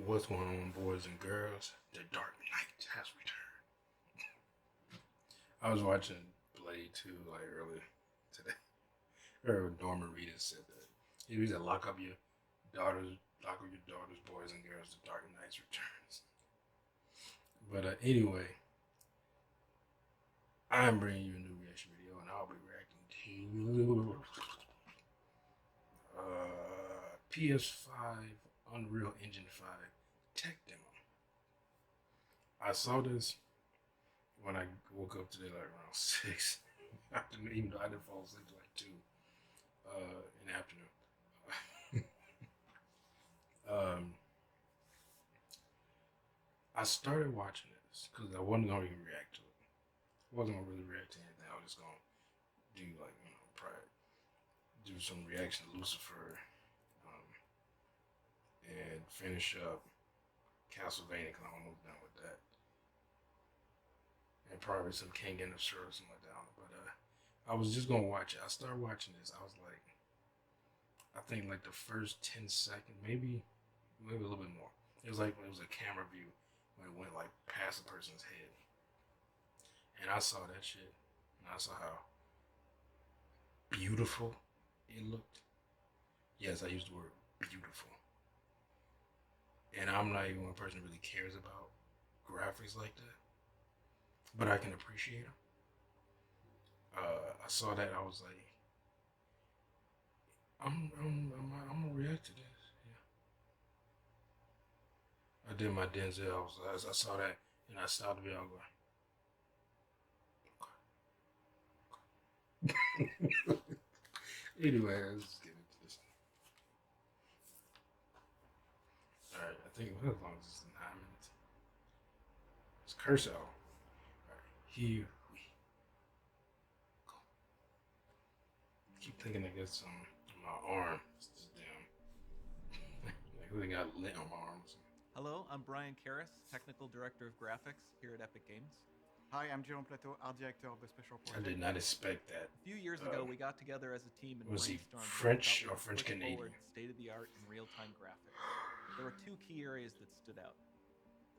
What's going on, boys and girls? The Dark Knight has returned. I was watching Blade 2 like earlier today. Or Norman Reedus said that. He said, daughters, lock up your daughters, boys and girls. The Dark Knight returns. But anyway, I'm bringing you a new reaction video, and I'll be reacting to PS5 Unreal Engine 5 tech demo. I saw this when I woke up today, like around 6 afternoon, even though I didn't fall asleep till like 2 in the afternoon. um, I started watching this because I wasn't going to even react to it. I wasn't going to really react to anything. I was just going to do, like, probably do some reaction to Lucifer and finish up Castlevania because I'm almost done with that. And probably some King in the Shirt or something like that. But I was just gonna watch it. I started watching this. I was like, I think like the first 10 seconds, maybe a little bit more. It was a camera view when it went like past the person's head, and I saw that shit, and I saw how beautiful it looked. Yes, I used the word beautiful. And I'm not even one person who really cares about graphics like that, but I can appreciate them. I saw that, I was like, I'm gonna react to this. Yeah, I did my Denzel. I saw that, and I stopped the video. Going. Anyway, let's get into this. All right, I think as long as it's 9 minutes, let's curse out. All right, here we go. I keep thinking I got some on my arm. It's just damn. Like, who got lint on my arms? Hello, I'm Brian Karras, Technical Director of Graphics here at Epic Games. Hi, I'm Jerome Plateau, Art Director of the Special I Project. did not expect that. A few years ago, we got together as a team and Was he brainstormed French how or we could French push Canadian? forward state-of-the-art and real-time graphics. There were two key areas that stood out.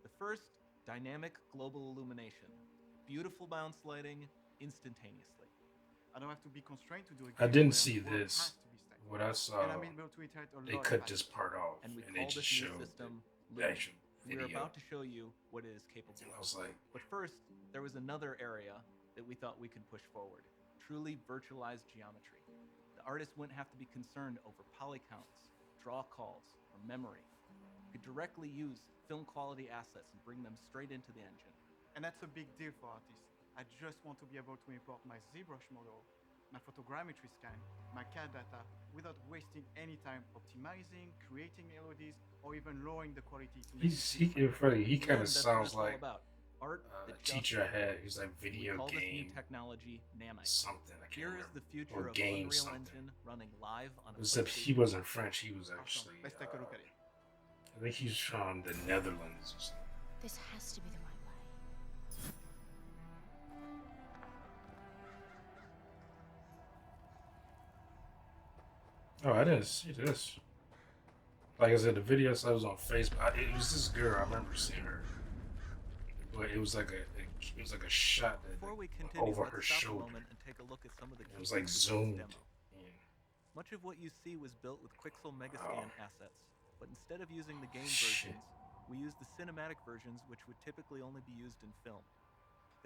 The first, dynamic global illumination, beautiful bounce lighting instantaneously. I don't have to be constrained to do a game I didn't where see the world this. has to be stacked. What I saw, And I'm able to iterate a they lot cut faster. this part off, And we they call just this new showed system the Lumen. actual We are video. about to show you what it is capable And I of. was like, But first, there was another area that we thought we could push forward, truly virtualized geometry. The artist wouldn't have to be concerned over poly counts, draw calls, or memory. You could directly use film quality assets and bring them straight into the engine. And that's a big deal for artists. I just want to be able to import my ZBrush model, my photogrammetry scan, my CAD data without wasting any time optimizing, creating LODs, or even lowering the quality to make he kind And of that's what sounds it's all like about. Art a that teacher I had. He's like we video call this new game technology nanite. something. I can't Here is remember. the future Or of game Unreal something. Engine running live on a Except he PlayStation. wasn't French. He was Awesome. actually. Let's take a look at it. I think he's from the Netherlands or something. This has to be the right way. Oh, I didn't see this. Like I said, the video I was on Facebook. It was this girl. I remember seeing her, but it was like a shot that Before we continue, over let's her stop shoulder. a moment and take a look at some of the It key was like features of this zoomed demo. in. Much of what you see was built with Quixel Megascan assets, but instead of using the game Shit. versions, we used the cinematic versions, which would typically only be used in film.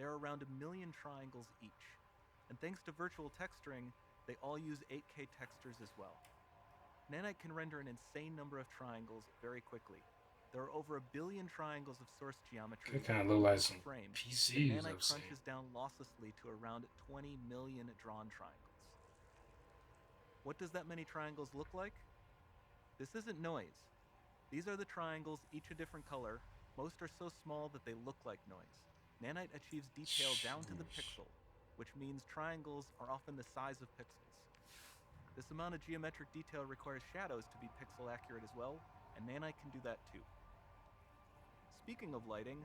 There are around 1 million triangles each, and thanks to virtual texturing, they all use 8K textures as well. Nanite can render an insane number of triangles very quickly. There are over 1 billion triangles of source geometry It kind of look like some frame. PCs Nanite I've seen. crunches down losslessly to around 20 million drawn triangles. What does that many triangles look like? This isn't noise. These are the triangles, each a different color. Most are so small that they look like noise. Nanite achieves detail down to the pixel, which means triangles are often the size of pixels. This amount of geometric detail requires shadows to be pixel accurate as well, and Nanite can do that too. Speaking of lighting,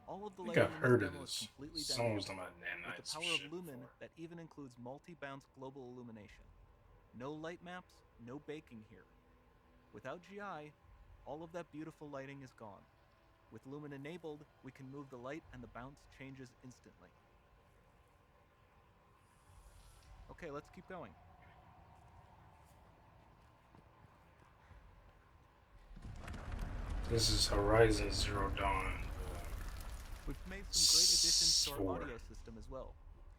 all of the I think lighting I've in heard this of demo is this. completely Someone was dynamic, talking about with nanites the and power of shit Lumen before. that even includes multi-bounce global illumination. No light maps, no baking here. Without GI, all of that beautiful lighting is gone. With Lumen enabled, we can move the light and the bounce changes instantly. Okay, let's keep going. This is Horizon Zero Dawn. We've made some great additions to our 4. audio system as well.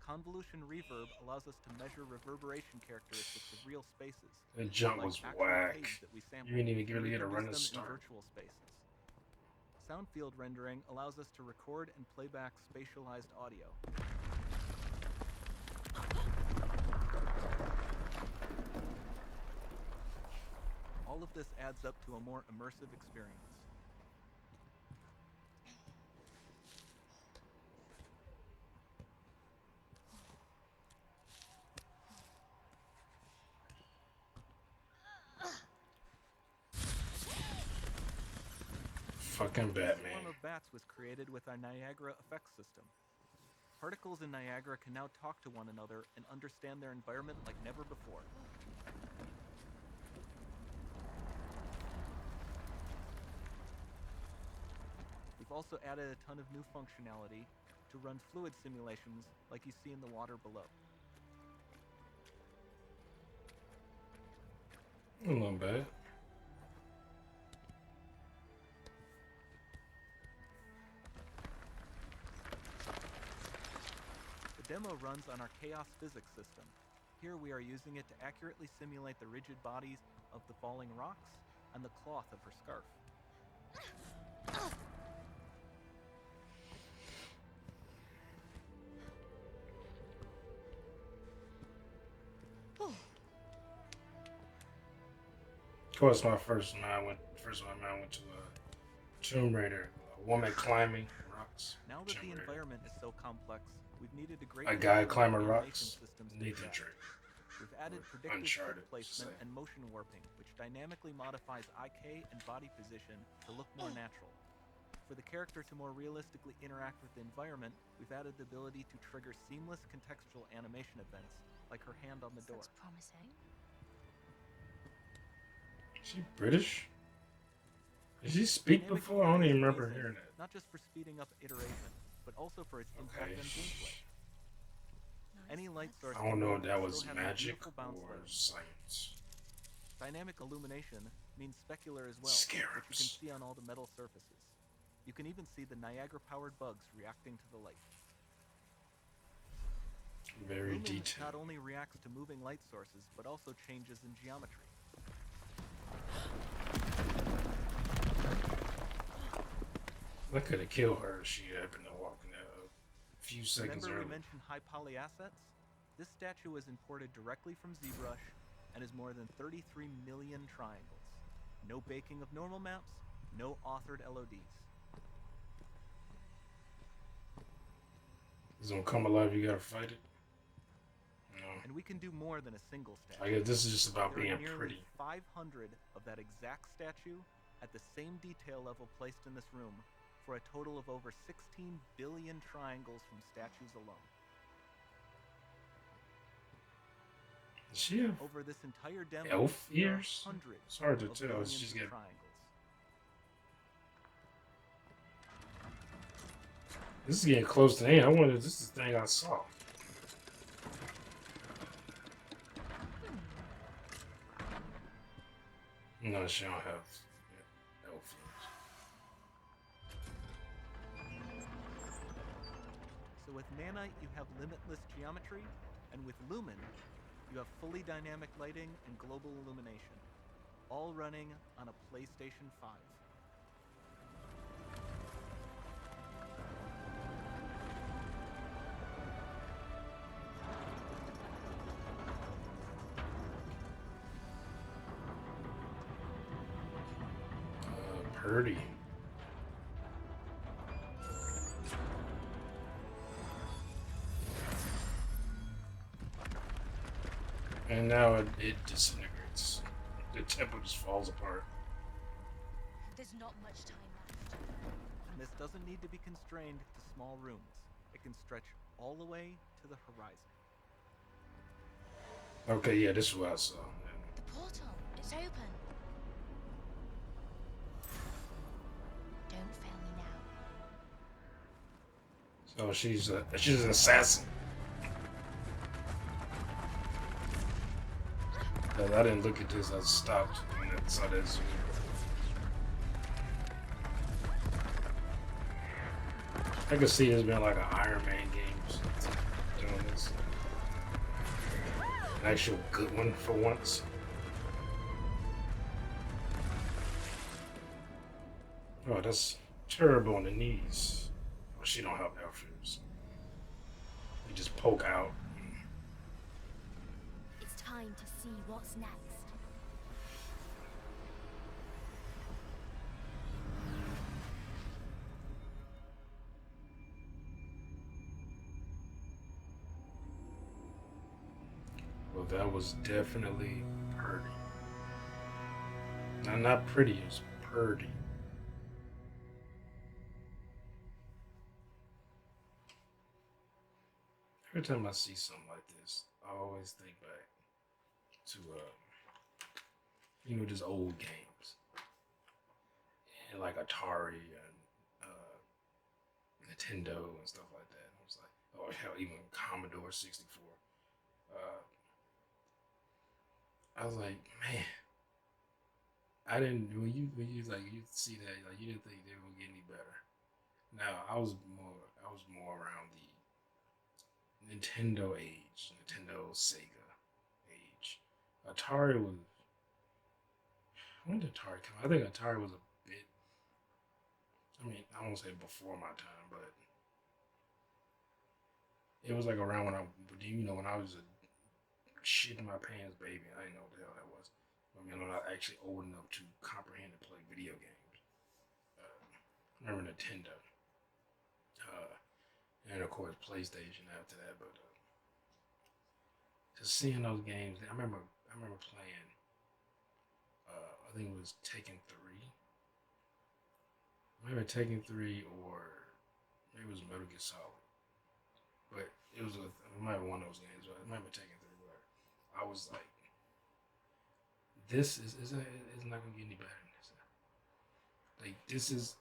Convolution reverb allows us to measure reverberation characteristics of real spaces. That jump like was actual whack. caves that we sample, You didn't even and really get a run reproduce to them in start. virtual spaces. Sound field rendering allows us to record and play back spatialized audio. All of this adds up to a more immersive experience. Fucking This Batman. swarm of bats was created with our Niagara effects system. Particles in Niagara can now talk to one another and understand their environment like never before. We've also added a ton of new functionality to run fluid simulations like you see in the water below. Not bad. The demo runs on our chaos physics system. Here we are using it to accurately simulate the rigid bodies of the falling rocks and the cloth of her scarf. Of course, my first one I went to Tomb Raider. A woman climbing rocks. Now that Tomb the Raider. environment is so complex, we've needed a great A deal guy of climbing animation rocks. systems to do Nathan that. Drake. We've added predictive Uncharted, foot placement say. and motion warping, which dynamically modifies IK and body position to look more natural. For the character to more realistically interact with the environment, we've added the ability to trigger seamless contextual animation events, like her hand on the This door. looks promising. Is she British? Did she speak Dynamic before? I don't is even remember amazing, hearing that. not just for speeding up iteration, but also for its impact Okay. on gameplay. Nice, Any light that's source I don't know if that still was have a magic beautiful bounce or light. science. Dynamic illumination means specular as well, which you can Scarabs. see on all the metal surfaces. You can even see the Niagara-powered bugs reacting to the light. Very Lumen detailed. not only reacts to moving light sources, but also changes in geometry. I could have killed her if she happened to walk in a few seconds Remember we earlier. mentioned high poly assets? This statue was imported directly from ZBrush and is more than 33 million triangles. No baking of normal maps, no authored LODs. It's gonna come alive, you gotta fight it. No. And we can do more than a single statue. I guess this is just about There being are nearly pretty. 500 of that exact statue at the same detail level placed in this room, for a total of over 16 billion triangles from statues alone. Does she have Over this entire demo, elf there are ears? hundreds It's hard to of tell. billions It's just of get. triangles. This is getting close to the end. I wonder if this is the thing I saw. No, she don't have elf ears. So with Nanite, you have limitless geometry, and with Lumen, you have fully dynamic lighting and global illumination, all running on a PlayStation 5. Purdy. And now it disintegrates. The temple just falls apart. There's not much time left. And this doesn't need to be constrained to small rooms. It can stretch all the way to the horizon. Okay, yeah, this is what I saw. The portal, it's open. Oh, she's an assassin. I didn't look at this. I stopped and I saw that zoom. I could see this being like an Iron Man game or something, doing this. An actual good one for once. Oh, that's terrible on the knees. Oh, she don't have outfitters. They just poke out. It's time to see what's next. Well, that was definitely purdy. Not pretty, it was purdy. Every time I see something like this, I always think back to, just old games. And like Atari and Nintendo and stuff like that. And I was like, oh hell, even Commodore 64. I was like, man, I didn't when you like you see that like you didn't think they were gonna get any better. Now I was more around the Nintendo age, Nintendo Sega age. Atari was when did Atari come out? I think Atari was a bit I mean, I won't say before my time, but it was like around when when I was a shit in my pants baby. I didn't know what the hell that was. I mean, I'm not actually old enough to comprehend and play video games. I remember Nintendo, and of course PlayStation after that. But just seeing those games, I remember playing. I think it was Taken 3. Maybe Taken 3 or maybe it was Metal Gear Solid. But it might be one of those games. But I remember Taken 3 where I was like, this is not gonna get any better than this. Like this is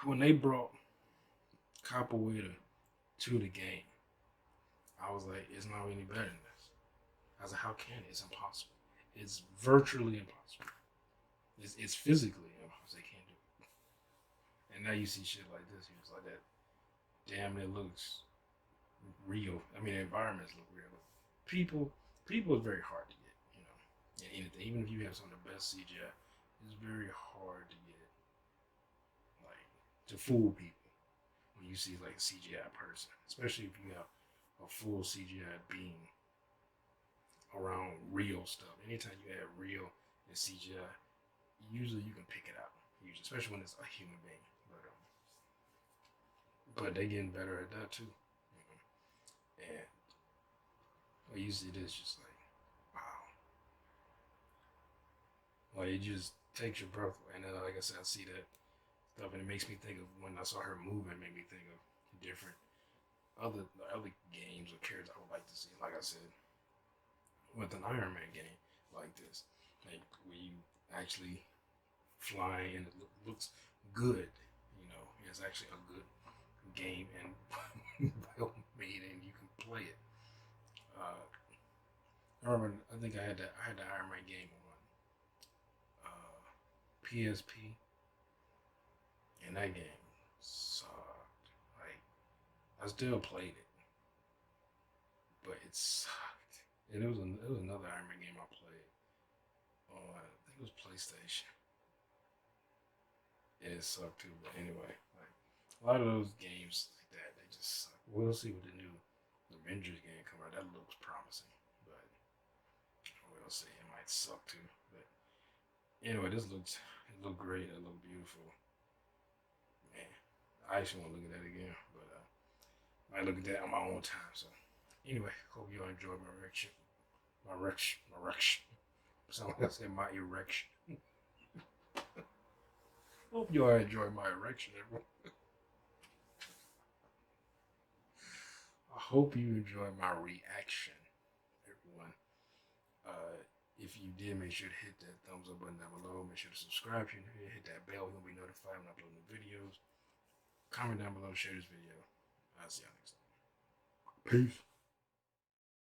when they brought Capoeira to the game. I was like, it's not any better than this. I was like, how can it? It's impossible. It's virtually impossible. It's physically impossible. They can't do it. And now you see shit like this. It's like that. Damn, it looks real. I mean, the environments look real. People is very hard to get. And anything, even if you have some of the best CGI, it's very hard to get, like, to fool people when you see like a CGI person, especially if you have a full CGI being around real stuff. Anytime you add real and CGI, usually you can pick it out. Usually, especially when it's a human being. But they getting better at that too. And when you see this, just like, wow. Like it just takes your breath away. And then, like I said, I see that stuff, and it makes me think of when I saw her move. It made me think of different other games or characters I would like to see. Like I said, with an Iron Man game like this, like where you actually fly and it looks good. It's actually a good game and well made, and you can play it. I remember, I think I had the Iron Man game on PSP, and that game sucked. Like I still played it, but it sucked. And it was another Iron Man game I played on, I think it was PlayStation, and it sucked too. But anyway, like a lot of those games like that, they just suck. We'll see what the new Avengers game come out. That looks promising, but we'll see. It might suck too. But anyway, it looked great. It looked beautiful. Man, I actually want to look at that again, but I might look at that on my own time. So anyway, hope you all enjoyed my erection. My erection. Sound like I said my erection. Hope you all enjoyed my erection, everyone. I hope you enjoyed my reaction, everyone. If you did, make sure to hit that thumbs up button down below. Make sure to subscribe. Hit that bell. You'll be notified when I upload new videos. Comment down below, share this video. I'll see y'all next time. Peace.